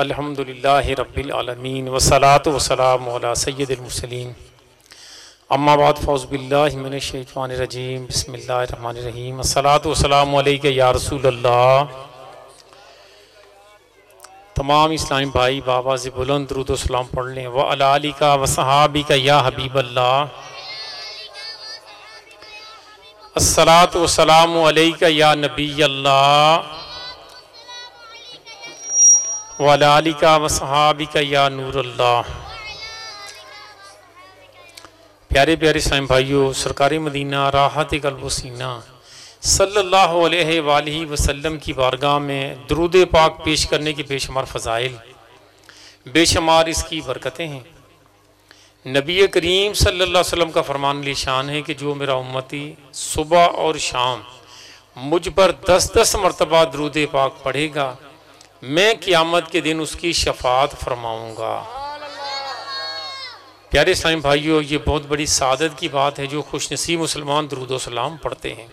الحمدللہ رب العالمین والصلاة والسلام علی سید المرسلین اما بعد فاعوذ باللہ من الشیطان الرجیم بسم اللہ الرحمن الرحیم الصلاة والسلام علیکہ یا رسول اللہ۔ تمام اسلامی بھائی بابا سے بلند درود و سلام پڑھ لیں وعلی آلکہ وصحابکہ یا حبیب اللہ۔ الصلاة والسلام علیکہ یا نبی اللہ وعلی آلکہ وصحابکہ یا نور اللہ۔ پیارے پیارے اسلامی بھائیو، سرکار مدینہ راحت قلب و سینہ صلی اللہ علیہ وآلہ وسلم کی بارگاہ میں درود پاک پیش کرنے کے بے شمار فضائل، بے شمار اس کی برکتیں ہیں۔ نبی کریم صلی اللہ علیہ وسلم کا فرمان شان ہے کہ جو میرا امتی صبح اور شام مجھ پر 10 مرتبہ درود پاک پڑھے گا، میں قیامت کے دن اس کی شفاعت فرماؤں گا۔ پیارے اسلامی بھائیو، یہ بہت بڑی سعادت کی بات ہے جو خوش نصیب مسلمان درود و سلام پڑھتے ہیں۔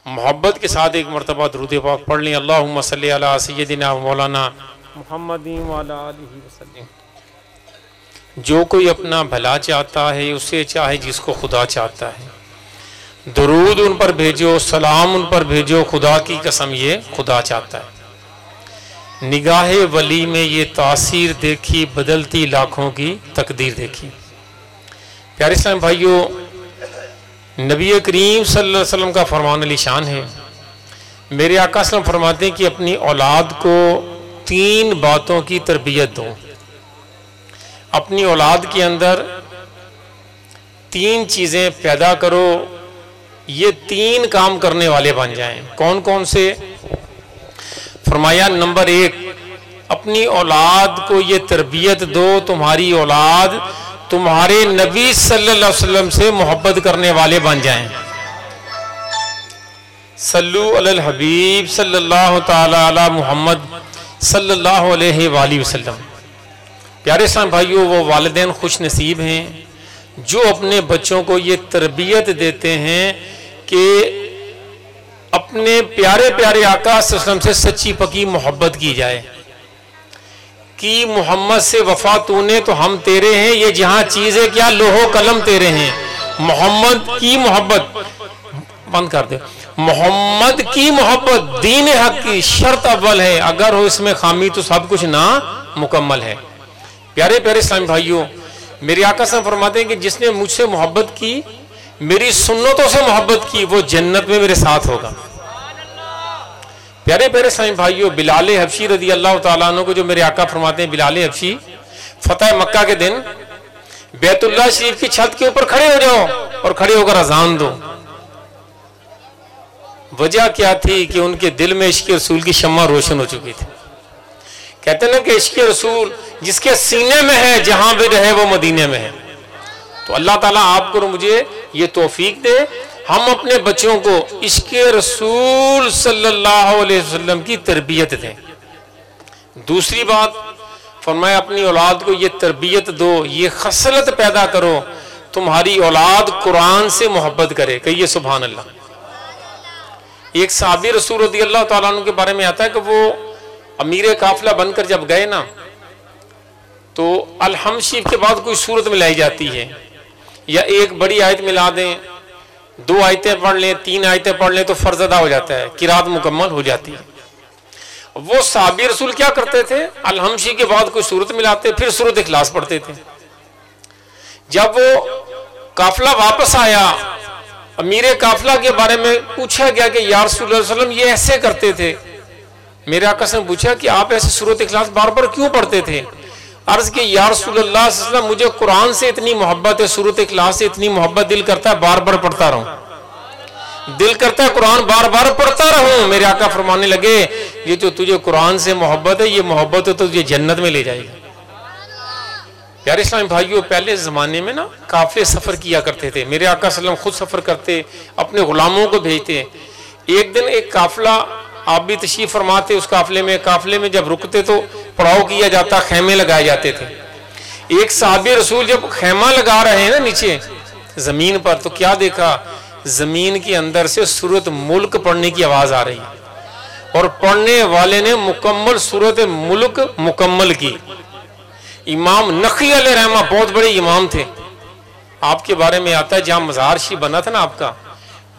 محبت کے ساتھ ایک مرتبہ درود پاک پڑھ لیں، اللہم صلی علی سیدنا مولانا محمد وعلی آلہ وسلم۔ جو کوئی اپنا بھلا چاہتا ہے اسے چاہے جس کو خدا چاہتا ہے، درود ان پر بھیجو، سلام ان پر بھیجو، خدا کی قسم یہ خدا چاہتا ہے۔ نگاہ ولی میں یہ تاثیر دیکھی، بدلتی لاکھوں کی تقدیر دیکھی۔ پیارے اسلام بھائیو، نبی کریم صلی اللہ علیہ وسلم کا فرمان علی شان ہے، میرے آقا صلی اللہ علیہ وسلم فرماتے ہیں کہ اپنی اولاد کو 3 باتوں کی تربیت دو۔ اپنی اولاد کے اندر 3 چیزیں پیدا کرو، یہ 3 کام کرنے والے بن جائیں۔ کون کون سے؟ فرمایا نمبر 1، اپنی اولاد کو یہ تربیت دو، تمہاری اولاد تمہارے نبی صلی اللہ علیہ وسلم سے محبت کرنے والے بن جائیں۔ صلو علی الحبیب صلی اللہ تعالی علی محمد صلی اللہ علیہ وآلہ وسلم۔ پیارے اسلام بھائیو، وہ والدین خوش نصیب ہیں جو اپنے بچوں کو یہ تربیت دیتے ہیں کہ اپنے پیارے پیارے آقا صلی اللہ علیہ وسلم سے سچی پکی محبت کی جائے، کہ محمد سے وفا تو نے تو ہم تیرے ہیں، یہ جہاں چیز ہے کیا لوح و قلم تیرے ہیں۔ محمد کی محبت بند کر دے، محمد کی محبت دین حق کی شرط اول ہے، اگر ہو اس میں خامی تو سب کچھ نا مکمل ہے۔ پیارے پیارے اسلامی بھائیوں، میرے آقا صلی اللہ علیہ وسلم فرماتے ہیں کہ جس نے مجھ سے محبت کی، میری سنتوں سے محبت کی، وہ جنت میں میرے ساتھ ہوگا۔ پیارے پیارے اسلامی بھائیو، بلال حبشی رضی اللہ تعالیٰ عنہ کو جو میرے آقا فرماتے ہیں، بلال حبشی فتح مکہ کے دن بیت اللہ شریف کی چھت کے اوپر کھڑے ہو جاؤ اور کھڑے ہو کر اذان دو۔ وجہ کیا تھی کہ ان کے دل میں عشق رسول کی شمع روشن ہو چکی تھی۔ کہتے ہیں نا کہ عشق رسول جس کے سینے میں ہے، جہاں بھی رہے وہ مدینے میں ہے۔ تو اللہ تعالیٰ آپ کو مجھے یہ توفیق دے، ہم اپنے بچوں کو عشق رسول صلی اللہ علیہ وسلم کی تربیت دیں۔ دوسری بات فرمایا، اپنی اولاد کو یہ تربیت دو، یہ خصلت پیدا کرو، تمہاری اولاد قرآن سے محبت کرے۔ کہیے سبحان اللہ۔ ایک صحابی رسول رضی اللہ تعالیٰ عنہ کے بارے میں آتا ہے کہ وہ امیر قافلہ بن کر جب گئے نا، تو الحمد شریف کے بعد کوئی سورت ملائی جاتی ہے، یا ایک بڑی آیت ملا دیں، 2 آیتیں پڑھ لیں، 3 آیتیں پڑھ لیں تو فرض ادا ہو جاتا ہے، قرات مکمل ہو جاتی ہے۔ وہ صحابی رسول کیا کرتے تھے؟ الحمد شریف کے بعد کوئی سورت ملاتے، پھر سورت اخلاص پڑھتے تھے۔ جب وہ قافلہ واپس آیا، امیر قافلہ کے بارے میں پوچھا گیا کہ یا رسول اللہ صلی اللہ علیہ وسلم یہ ایسے کرتے تھے۔ میرے آقا سے پوچھا کہ آپ ایسے سورت اخلاص بار بار کیوں پڑھتے تھے؟ عرض کہ یا رسول اللہ صلی اللہ علیہ وسلم، مجھے قرآن سے اتنی محبت ہے، سورت اخلاص سے اتنی محبت، دل کرتا ہے بار بار پڑھتا رہوں، دل کرتا ہے قرآن بار بار پڑھتا رہوں۔ میرے آقا فرمانے لگے، یہ جو تجھے قرآن سے محبت ہے، یہ محبت ہے تو تجھے جنت میں لے جائے گا۔ پیارے اسلامی بھائیو، پہلے زمانے میں نا قافلے سفر کیا کرتے تھے، میرے آقا صلی اللہ علیہ وسلم خود سفر کرتے، اپنے غلاموں کو بھیجتے۔ ایک دن ایک قافلہ آپ بھی تشریف فرماتے، اس قافلے میں جب رکتے تو پڑاؤ کیا جاتا، خیمے لگائے جاتے تھے۔ ایک صحابی رسول جب خیمہ لگا رہے ہیں نا نیچے زمین پر، تو کیا دیکھا؟ زمین کے اندر سے سورۃ ملک پڑھنے کی آواز آ رہی ہے۔ اور پڑھنے والے نے مکمل سورۃ ملک مکمل کی۔ امام نقی علیہ رحمہ بہت بڑے امام تھے، آپ کے بارے میں آتا ہے جہاں مزار شریف بنا تھا نا آپ کا،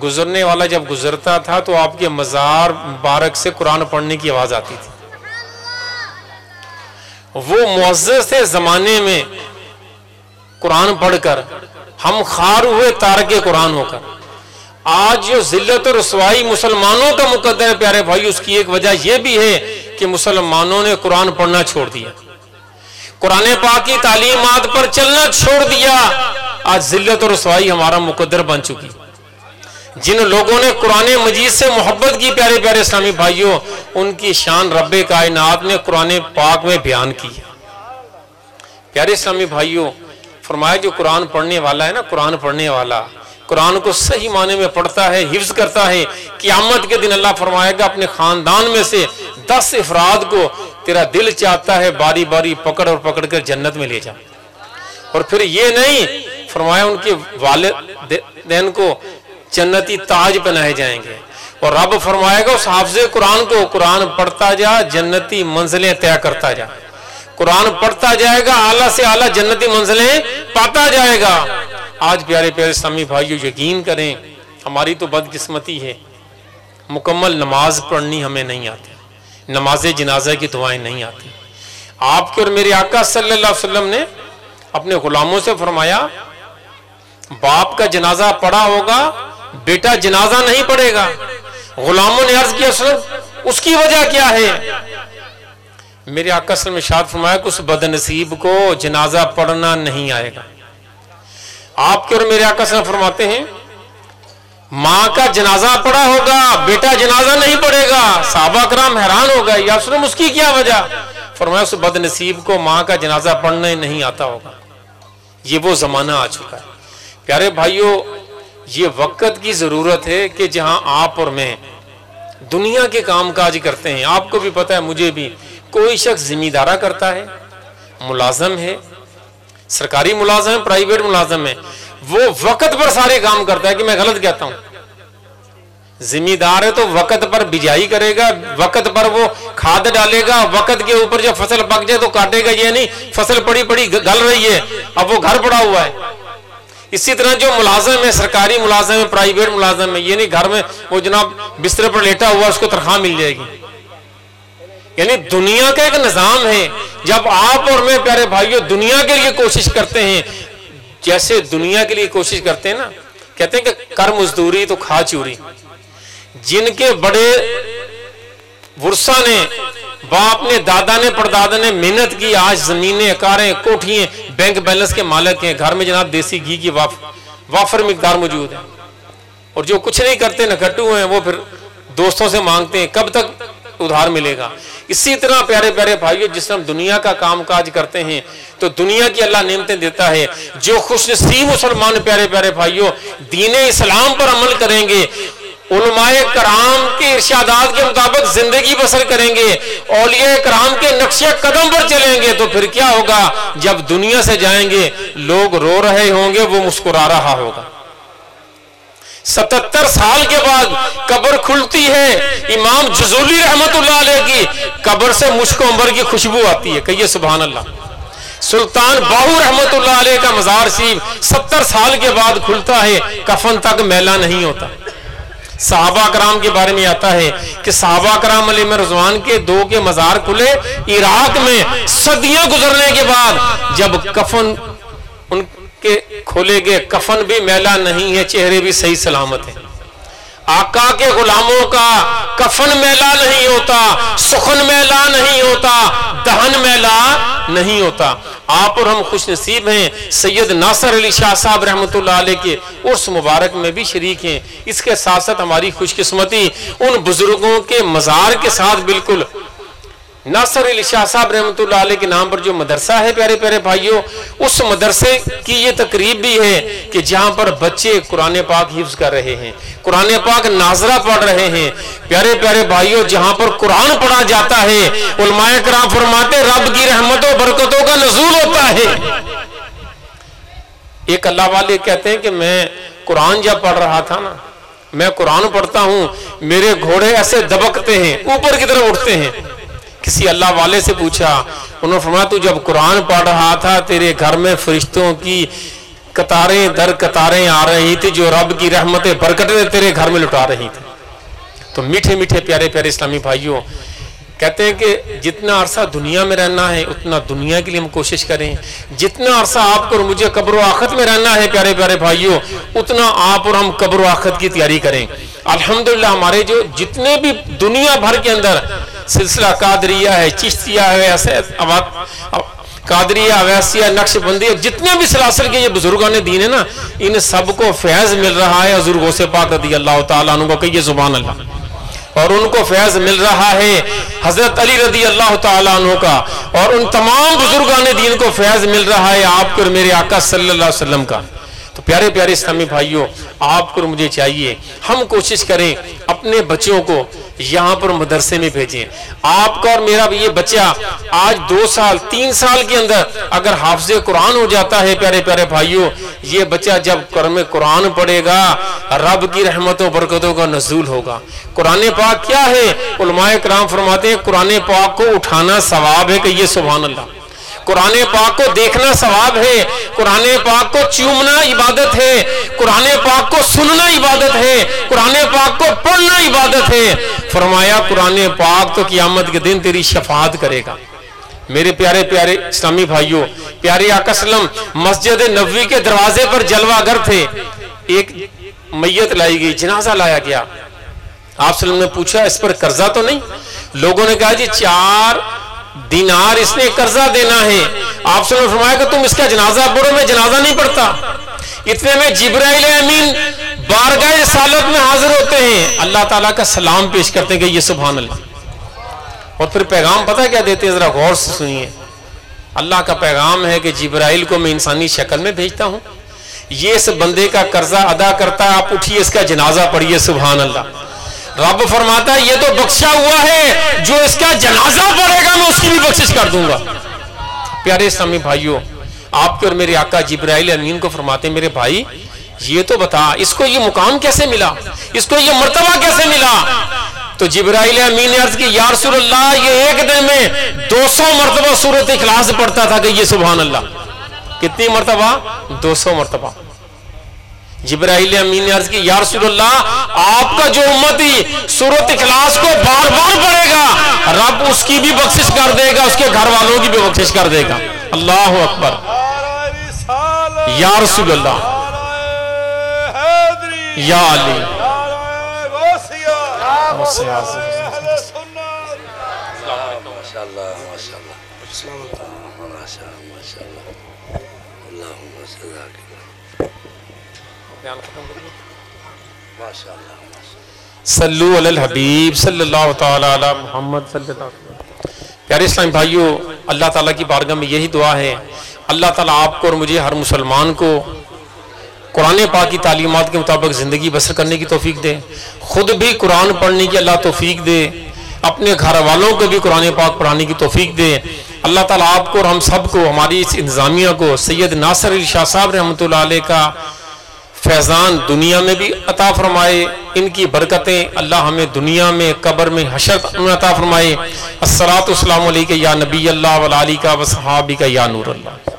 گزرنے والا جب گزرتا تھا تو آپ کے مزار مبارک سے قرآن پڑھنے کی آواز آتی تھی۔ وہ معزز تھے زمانے میں، قرآن پڑھ کر ہم خار ہوئے تارک قرآن ہو کر۔ آج جو ذلت و رسوائی مسلمانوں کا مقدر ہے پیارے بھائی، اس کی ایک وجہ یہ بھی ہے کہ مسلمانوں نے قرآن پڑھنا چھوڑ دیا، قرآن پاک کی تعلیمات پر چلنا چھوڑ دیا۔ آج ذلت و رسوائی ہمارا مقدر بن چکی۔ جن لوگوں نے قرآن مجید سے محبت کی پیارے پیارے اسلامی بھائیوں، ان کی شان رب کائنات نے قرآن پاک میں بیان کی ہے۔ پیارے اسلامی بھائیوں، فرمایا جو قرآن پڑھنے والا ہے نا، قرآن پڑھنے والا قرآن کو صحیح معنی میں پڑھتا ہے، حفظ کرتا ہے، قیامت کے دن اللہ فرمائے گا اپنے خاندان میں سے 10 افراد کو تیرا دل چاہتا ہے باری باری پکڑ اور پکڑ کر جنت میں لے جا۔ اور پھر یہ نہیں فرمایا ان کے والدین کو جنتی تاج پہنائے جائیں گے، اور رب فرمائے گا اس حافظ قرآن کو قرآن پڑھتا جا، جنتی منزلیں طے کرتا جا، قرآن پڑھتا جائے گا، اعلیٰ سے اعلیٰ جنتی منزلیں پاتا جائے گا۔ آج پیارے پیارے اسلامی بھائیو یقین کریں ہماری تو بدقسمتی ہے، مکمل نماز پڑھنی ہمیں نہیں آتی، نماز جنازہ کی دعائیں نہیں آتی۔ آپ کے اور میرے آقا صلی اللہ علیہ وسلم نے اپنے غلاموں سے فرمایا باپ کا جنازہ پڑھا ہوگا، بیٹا جنازہ نہیں پڑھے گا۔ غلاموں نے عرض کیا اس کی وجہ کیا ہے؟ میرے آقا صلی اللہ علیہ وسلم نے ارشاد فرمایا کہ اس بدنصیب کو جنازہ پڑھنا نہیں آئے گا۔ آپ کے اور میرے آقا صلی اللہ علیہ وسلم فرماتے ہیں ماں کا جنازہ پڑھا ہوگا، بیٹا جنازہ نہیں پڑھے گا۔ صحابہ کرام حیران ہو گئے، یا رسول اللہ اس کی کیا وجہ؟ فرمایا اس بدنصیب کو ماں کا جنازہ پڑھنا نہیں آتا ہوگا۔ یہ وہ زمانہ آ چکا ہے پیارے بھائیوں، یہ وقت کی ضرورت ہے کہ جہاں آپ اور میں دنیا کے کام کاج کرتے ہیں، آپ کو بھی پتہ ہے مجھے بھی، کوئی شخص ذمہ دارہ کرتا ہے، ملازم ہے، سرکاری ملازم ہے، پرائیویٹ ملازم ہے، وہ وقت پر سارے کام کرتا ہے کہ میں غلط کہتا ہوں؟ ذمہ دار ہے تو وقت پر بجائی کرے گا، وقت پر وہ کھاد ڈالے گا، وقت کے اوپر جب فصل پک جائے تو کاٹے گا، یہ نہیں فصل پڑی پڑی گل رہی ہے اب وہ گھر پڑا ہوا ہے۔ اسی طرح جو ملازم ہے، سرکاری ملازم ہے، پرائیویٹ ملازم ہے، یہ نہیں گھر میں وہ جناب بستر پر لیٹا ہوا اس کو تنخواہ مل جائے گی۔ یعنی دنیا کا ایک نظام ہے، جب آپ اور میں پیارے بھائیوں دنیا کے لیے کوشش کرتے ہیں، جیسے دنیا کے لیے کوشش کرتے ہیں نا، کہتے ہیں کہ کر مزدوری تو کھا چوری۔ جن کے بڑے ورثہ نے، باپ نے، دادا نے، پردادا نے محنت کی، آج زمینیں، کاریں، کوٹھیاں، بینک بیلنس کے مالک ہیں، گھر میں جناب دیسی گھی کی وافر مقدار موجود ہے، اور جو کچھ نہیں کرتے نکھٹو ہیں وہ پھر دوستوں سے مانگتے ہیں، کب تک ادھار ملے گا؟ اسی طرح پیارے پیارے بھائیوں جس طرح ہم دنیا کا کام کاج کرتے ہیں تو دنیا کی اللہ نعمتیں دیتا ہے۔ جو خوش نصیب مسلمان پیارے پیارے بھائیوں دین اسلام پر عمل کریں گے، علماء کرام کے ارشادات کے مطابق زندگی بسر کریں گے، اولیاء کرام کے نقش قدم پر چلیں گے، تو پھر کیا ہوگا؟ جب دنیا سے جائیں گے لوگ رو رہے ہوں گے، وہ مسکرا رہا ہوگا۔ 77 سال کے بعد قبر کھلتی ہے، امام جزولی رحمت اللہ علیہ کی قبر سے مشک عنبر کی خوشبو آتی ہے، کہیے سبحان اللہ۔ سلطان باہو رحمت اللہ علیہ کا مزار شریف 70 سال کے بعد کھلتا ہے، کفن تک میلا نہیں ہوتا۔ صحابہ کرام کے بارے میں آتا ہے کہ صحابہ کرام علیہ رضوان کے 2 کے مزار کھلے عراق میں، صدیاں گزرنے کے بعد جب کفن ان کے کھولے گئے، کفن بھی میلا نہیں ہے، چہرے بھی صحیح سلامت ہیں۔ آقا کے غلاموں کا کفن میلا نہیں ہوتا، سخن میلا نہیں ہوتا، دہن میلا نہیں ہوتا۔ آپ اور ہم خوش نصیب ہیں، سید ناصر علی شاہ صاحب رحمت اللہ علیہ کے عرس مبارک میں بھی شریک ہیں۔ اس کے ساتھ ساتھ ہماری خوش قسمتی ان بزرگوں کے مزار کے ساتھ بالکل ناصر علی شاہ صاحب رحمت اللہ علیہ کے نام پر جو مدرسہ ہے پیارے پیارے بھائیوں، اس مدرسے کی یہ تقریب بھی ہے کہ جہاں پر بچے قرآن پاک حفظ کر رہے ہیں، قرآن پاک ناظرہ پڑھ رہے ہیں۔ پیارے پیارے بھائیوں جہاں پر قرآن پڑھا جاتا ہے، علماء کرام فرماتے رب کی رحمتوں برکتوں کا نزول ہوتا ہے۔ ایک اللہ والے کہتے ہیں کہ میں قرآن جب پڑھ رہا تھا نا میں قرآن پڑھتا ہوں، میرے گھوڑے ایسے دبکتے ہیں، اوپر کی طرف اٹھتے ہیں۔ کسی اللہ والے سے پوچھا، انہوں نے فرمایا تو جب قرآن پڑھ رہا تھا تیرے گھر میں فرشتوں کی قطاریں در قطاریں آ رہی تھی جو رب کی رحمتیں برکتیں تیرے گھر میں لٹا رہی تھی۔ تو میٹھے میٹھے پیارے پیارے اسلامی بھائیوں، کہتے ہیں کہ جتنا عرصہ دنیا میں رہنا ہے اتنا دنیا کے لیے ہم کوشش کریں، جتنا عرصہ آپ کو اور مجھے قبر و آخرت میں رہنا ہے پیارے پیارے بھائیوں، اتنا آپ اور ہم قبر و آخرت کی تیاری کریں۔ الحمدللہ ہمارے جو جتنے بھی دنیا بھر کے اندر سلسلہ قادریہ ہے، چشتیہ ہے، قادریہ، اویسیہ، نقش بندی، جتنے بھی سلاسل کے یہ بزرگان دین ہیں نا، ان سب کو فیض مل رہا ہے حضور غوث پاک رضی اللہ تعالیٰ عنہ کو، کہیے سبحان اللہ۔ اور ان کو فیض مل رہا ہے حضرت علی رضی اللہ تعالیٰ عنہ کا، اور ان تمام بزرگان دین کو فیض مل رہا ہے آپ کو اور میرے آقا صلی اللہ علیہ وسلم کا۔ تو پیارے پیارے اسلامی بھائیوں، آپ کو اور مجھے چاہیے ہم کوشش کریں اپنے بچوں کو یہاں پر مدرسے میں بھیجیں۔ آپ کا اور میرا بھی یہ بچہ آج 2 سال 3 سال کے اندر اگر حافظ قرآن ہو جاتا ہے پیارے پیارے بھائیوں، یہ بچہ جب قرآن پڑھے گا رب کی رحمتوں برکتوں کا نزول ہوگا۔ قرآن پاک کیا ہے؟ علماء کرام فرماتے ہیں قرآن پاک کو اٹھانا ثواب ہے، کہ یہ سبحان اللہ۔ قرآن پاک کو دیکھنا ثواب ہے، قرآن پاک کو چومنا عبادت ہے، قرآن پاک کو سننا عبادت ہے، قرآن پاک کو پڑھنا عبادت ہے۔ فرمایا قرآن پاک تو قیامت کے دن تیری شفاعت کرے گا۔ میرے پیارے پیارے اسلامی بھائیوں، پیارے آقا صلی اللہ علیہ وسلم مسجد نبوی کے دروازے پر جلوہ گر تھے، ایک میت لائی گئی، جنازہ لایا گیا۔ آپ صلی اللہ علیہ وسلم نے پوچھا اس پر قرضہ تو نہیں؟ لوگوں نے کہا جی 4 دینار اس نے قرضہ دینا ہے۔ آپ صلی اللہ علیہ وسلم نے فرمایا کہ تم اس کا جنازہ پڑھو، میں جنازہ نہیں پڑھتا۔ اتنے میں جبرائیل امین بارگاہ رسالت میں حاضر ہوتے ہیں، اللہ تعالیٰ کا سلام پیش کرتے ہیں کہ یہ سبحان اللہ، اور پھر پیغام پتہ کیا دیتے ہیں؟ ذرا غور سے سنیے۔ اللہ کا پیغام ہے کہ جبرائیل کو میں انسانی شکل میں بھیجتا ہوں، یہ اس بندے کا قرضہ ادا کرتا ہے، آپ اٹھیے اس کا جنازہ پڑھیے، سبحان اللہ۔ رب فرماتا ہے یہ تو بخشا ہوا ہے، جو اس کا جنازہ پڑھے گا میں اس کی بھی بخشش کر دوں گا۔ پیارے اسلامی بھائیوں، آپ کے اور میرے آقا جبرائیل امین کو فرماتے ہیں میرے بھائی یہ تو بتا اس کو یہ مقام کیسے ملا، اس کو یہ مرتبہ کیسے ملا؟ تو جبرائیل امین نے عرض کی یا رسول اللہ یہ ایک دن میں 200 مرتبہ سورۃ اخلاص پڑھتا تھا، کہ یہ سبحان اللہ۔ کتنی مرتبہ؟ 200 مرتبہ۔ جبرائیل امین نے عرض کی یا رسول اللہ آپ کا جو امتی سورۃ اخلاص کو بار بار پڑھے گا رب اس کی بھی بخشش کر دے گا، اس کے گھر والوں کی بھی بخشش کر دے گا۔ اللہ اکبر، یا رسول اللہ، یا علی، صلو علی الحبیب صلی اللہ تعالی علی محمد صلی اللہ علیہ وسلم۔ پیارے اسلامی بھائیوں، اللہ تعالیٰ کی بارگاہ میں یہی دعا ہے اللہ تعالیٰ آپ کو اور مجھے ہر مسلمان کو قرآن پاک کی تعلیمات کے مطابق زندگی بسر کرنے کی توفیق دے، خود بھی قرآن پڑھنے کی اللہ توفیق دے، اپنے گھر والوں کو بھی قرآن پاک پڑھانے کی توفیق دے۔ اللہ تعالیٰ آپ کو اور ہم سب کو، ہماری اس انتظامیہ کو سید ناصر علی شاہ صاحب رحمۃ اللہ علیہ کا فیضان دنیا میں بھی عطا فرمائے، ان کی برکتیں اللہ ہمیں دنیا میں قبر میں حشر میں عطا فرمائے۔ الصلاۃ والسلام علیکہ یا نبی اللہ وعلی آلہ و صحابہ یا نور اللہ۔